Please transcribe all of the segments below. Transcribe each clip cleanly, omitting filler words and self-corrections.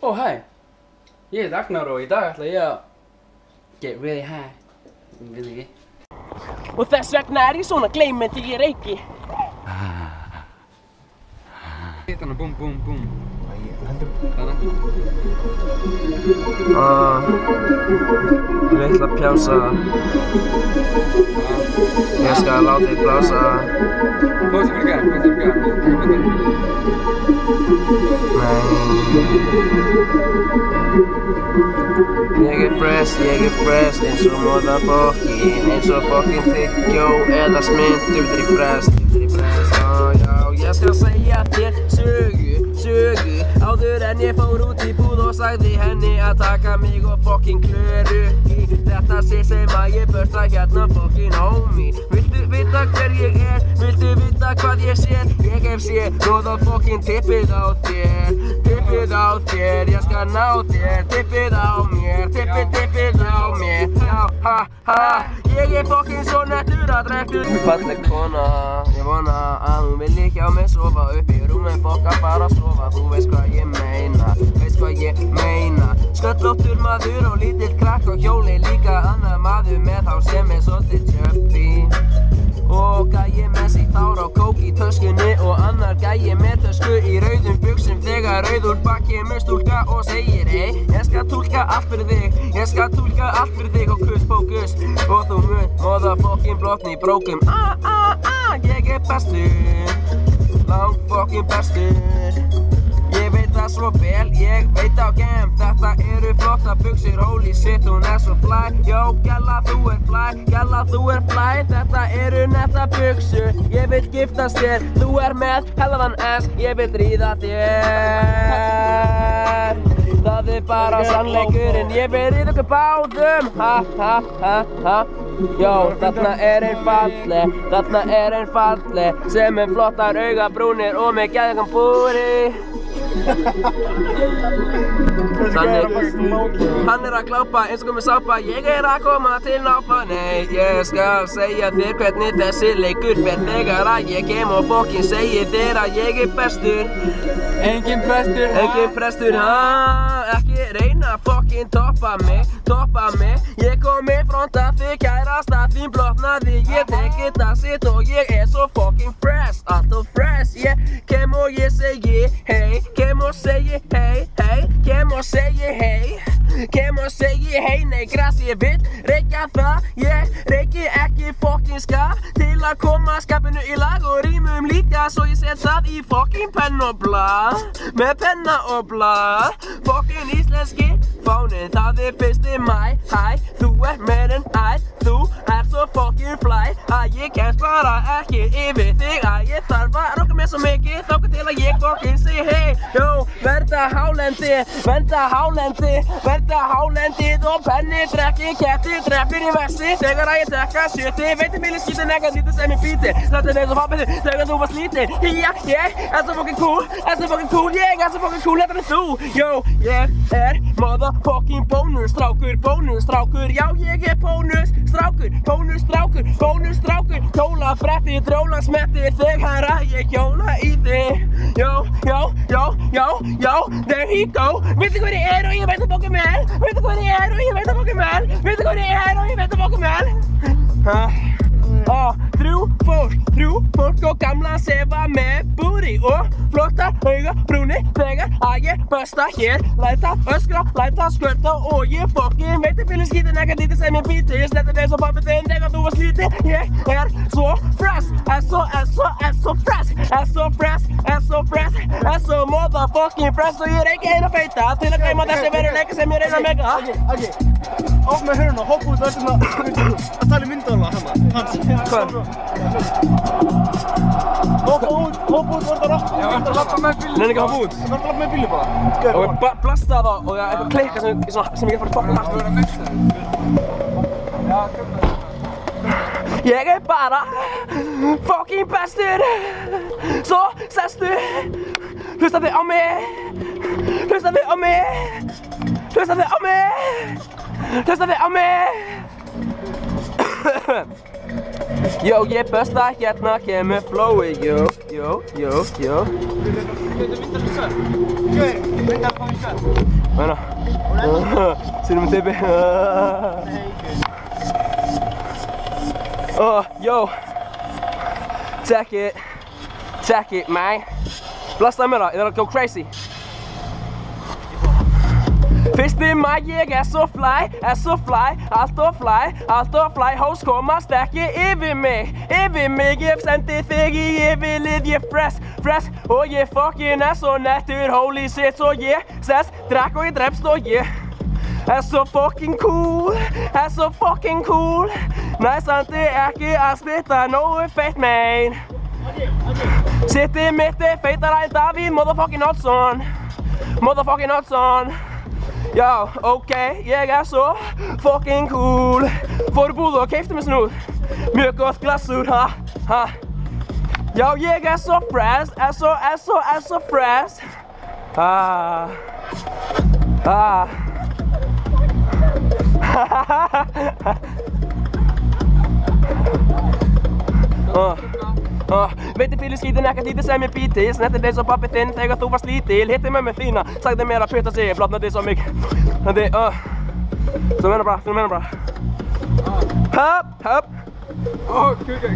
Oh hi, ég Ragnar og í dag ætla ég að get really high, really. Og þess vegna ég svona gleymandi ég reyki. Hitt hana, búm, búm, búm. Litla pjása. Ég skal láta þig blása. Pose fyrir garn, pose fyrir garn. Ég fresh, eins og eins og fucking tyggjó eða smint, duftur í frest, já, ég skal segja þér sögu, áður en ég fór út í búð og sagði henni að taka mig og fucking klöru í þetta sem að ég börsta hérna fucking homie. Viltu vita hver ég viltu vita hvað ég sé? Ég hef séð góða fucking tippið á þér, ég skal ná þér, tippið á mér, tippið á mér, já, ha, ég fucking svo nettur að drektur. Falleg kona, ég vona að hún vilji hjá mig sofa upp í rúmi, fokka bara að sofa, þú veist hvað ég meina, sköllóttur maður og lítill krakk og hjóli líka annar maður með þá sem svolítið tjöppi. Og gæi með sitt hár á kók í töskunni og annar gæi með tösku í rauðum buxum þegar rauður bakk kemur stúlka og segir hey, ég skal túlka allt fyrir þig og kuss fókus og þú mun motherfucking blotni brókum. Ég bestur, langt fucking bestur. Ég veit það svo vel, ég veit á gem, þetta eru flotta buxur, holy shit, hún svo fly. Jó, gæla þú fly, þetta eru netta buxur, ég vil giftast þér, þú með hellaðan ass, ég vil ríða þér. Það bara sannleikurinn, ég vil ríða okkur báðum, ha. Jó, þarna einn falleg, sem flottar augabrúnir og með geðvegan búri. Hann að glápa eins og komið sápa, ég að koma til nápa. Nei, ég skal segja þér hvernig þessi leikur fer þegar að ég kem og fokkin segi þér að ég bestur. Engin prestur, ekki reyna að fokkin toppa mig. Ég kom í front að þig kærasta þín blotnaði, ég tek þetta sitt og ég svo fokkin fresh, alltaf fresh. Ég kem og ég segi hey, kem og segi hey, nei græs ég vill reykja það, ég reyki ekki fokkin skap til að koma skapinu í lag og rímum líka svo ég set það í fokkin penn og blað, með penna og blað, fokkin íslenski fáninn, það 1. maí, hæ, þú meir en æ, þú svo fokkin fly, að ég kemst bara ekki yfir þig, að ég þarf að rokka mér svo mikið, þangað til að ég fokkin segi hey, jó, verða hálendið og penni, drekki, ketti, dreppir í versi, þegar að ég drekka sjöti, veitir milli skítin ekki að lítið sem ég býti, þetta eins og pappið þig, þegar þú varst lítið, já, ég svo fokkin cool, ég svo fokkin cool, þetta þú, jó, ég motherfucking bónusstrákur, já, ég bónusstrákur, hjóla bretti, dróla smetti, þegar að ég hjóla í þig, já, there he go, veitu hvað ég og ég veit að bóka mér, veitu hvað ég og ég veit að bóka mér, þrjú fólk og gamla sefa með búri og flottar augabrúnir þegar að ég besta hér, læta öskra, læta skvörta og ég fokkin veitir fyrir skítin ekki lítið sem ég býti, ég sletti eins og pappi þinn þegar þú varst lítið, ég svo fresh, svo fresh, svo fresh, er svo motherfucking fresh og ég er ekki einn að feita til að gleyma þessi veruleika sem ég reyna að mega. Aggi, áf með höruna og hoppa út og ertu að tala í myndaðala hans. Hvað? Hoppa út og ertu að rappa. Já, ertu að lappa með bílinn? Nenni ekki að hoppa út. Þú ertu að rappa með bílinn bara. Og ég blasta það og eitthvað klikka sem ég get farið fokkin aftur. Ég er bara fucking bestur. Svo sestu, hlustaðu á mig, hlustaðu á mig, hlustaðu á mig, hlustaðu á mig. Jó, ég besta hérna, kemur flowið, jó. Bueno, sínum við tippi. Yo, check it, man. Blastaðu mér það, ég þarf að go crazy. Fyrsti maður, ég er svo fly, allt of fly, hós komast ekki yfir mig, ég sendi þig í yfirlið, ég fresh, og ég fucking er svo nettur, holy shit, svo ég sess, drekk og ég drepst og ég er svo fucking cool, nei samt ekki að splitta nógu feitt mein. Sittið mitt er feitara en Davíð motherfucking Oddsson. Já, ok, ég er svo fucking cool. Fór í búð og keipti mér snúð, mjög gott glassur, ha. Já, ég er svo fresh, er svo fresh. Veitir fyrir skítin ekkert lítið sem ég býti. Snerti þig svo pabbi þinn þegar þú varst lítil. Hitti mömmu þína, sagði mér að putta sig, blotnaði svo mikið. Þannig, þú meina bara. Höpp. Kuka.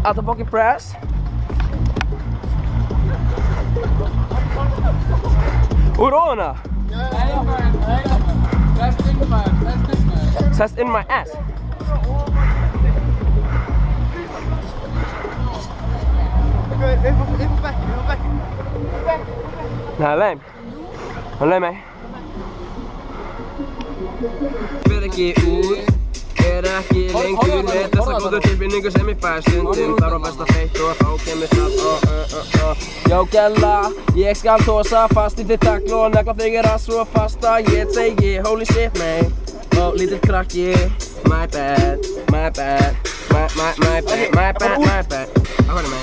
Out of fucking press. Úr ofuna? That's in my ass. Upp á bekkin. Það er leim. Það er leim, Fer ekki út. Er ekki lengur með þessa góðu tilfinningu sem ég fæ stundum. Þar var best að feitt og þá kemur það. Já gælla, ég skal tosa fast í þitt tagl og negla þig svo fast að ég segi holy shit man. Lítill krakki, my bad. Hvað er með?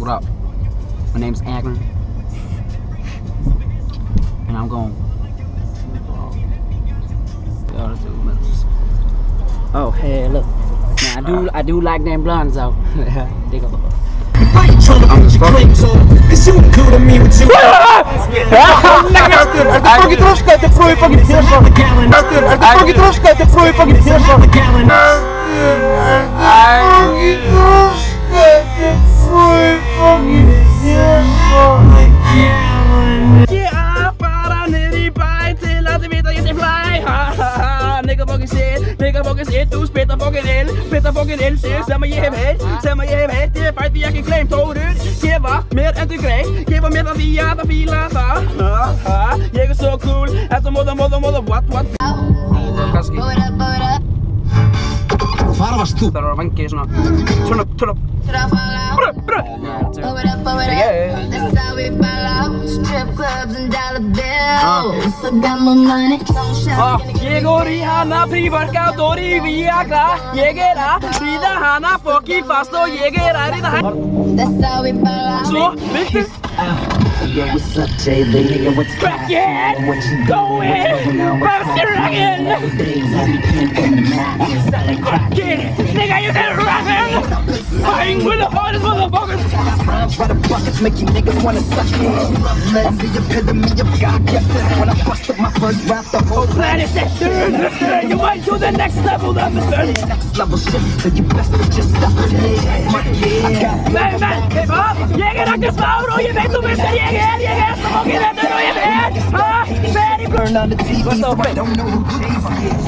What up? My name's Agron, and I'm going. Oh hey, look. Now I do like them blondes though. Dig up. I'm just fucking. It's you cool to me with you. Fucking troszkę, te twój fucking pierwsza. Fucking troszkę, te twój fucking pierwsza. Ég fara niður í bæ til að þið vita ég sé fly. Nigga fucking shit, þú spytta fucking ill, sér sem að ég hef heyrt, ég fæ því ekki gleymt. Þórur, gefa mér endur greið, gefa mér það því að það fíla það. Ég er svo cool, eftir móða, what? Kanski. Hvar varst þú? Það var að vangi svona. Turn up. Ég går í hana pre-workout og í Viagra. Ég er að ríða hana fucking fast og ég er að ríða hægt. Svo viltu Yo, what's up, Jay Lee? Nigga, what's crackin'? What you doing? Bastard rockin'! Nigga, you said rockin'! Fighting with the hardest motherfuckers! By the buckets make you niggas wanna suck it. I'm the epitome of God, yes. When I bust up my first rap, the whole Planet said, you might do the next level, understand? next level shit, so you best to just stop it. Men, hip hop, jäger akter svar och jag vet du visst jäger som åker vet du och jag vet. Färdig Learn on the TV, so I don't know who Jay is.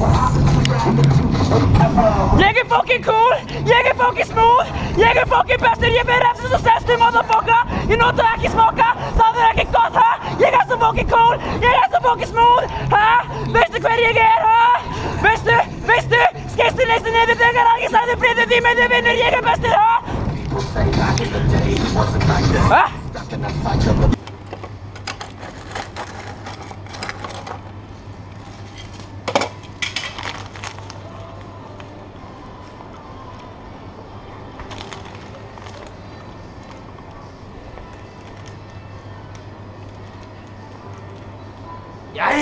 Jäger fucking cool, jäger fucking smooth, jäger fucking bäster, jag vet efter så säst du motherfucker. You know that I can smoke, så det är inte gott, ha? Jäger så fucking cool, jäger så fucking smooth, ha? Vet du kvar jäger, ha? Vet du, skräst du läser ner det pengar, jag sa det fred vi med det vinner jäger bäster, ha? Ha?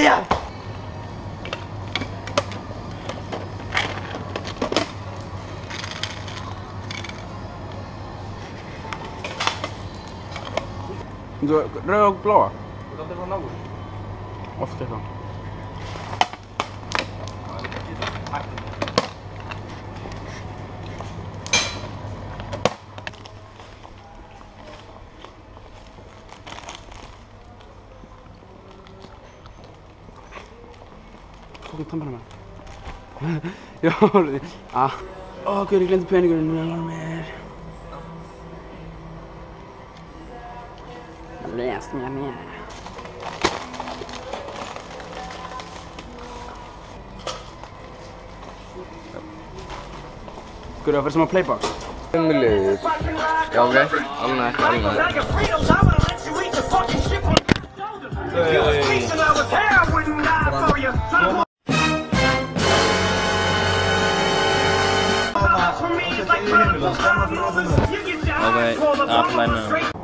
Ja. Röd och blå. Ofta så. Fucking ta med. Ja. Åh gud, jag glömde penningen. Nu är jag med. Läs mig ner. Ska du över som en playbox? En minut. Ja, okej. Alla. Okay, after that now.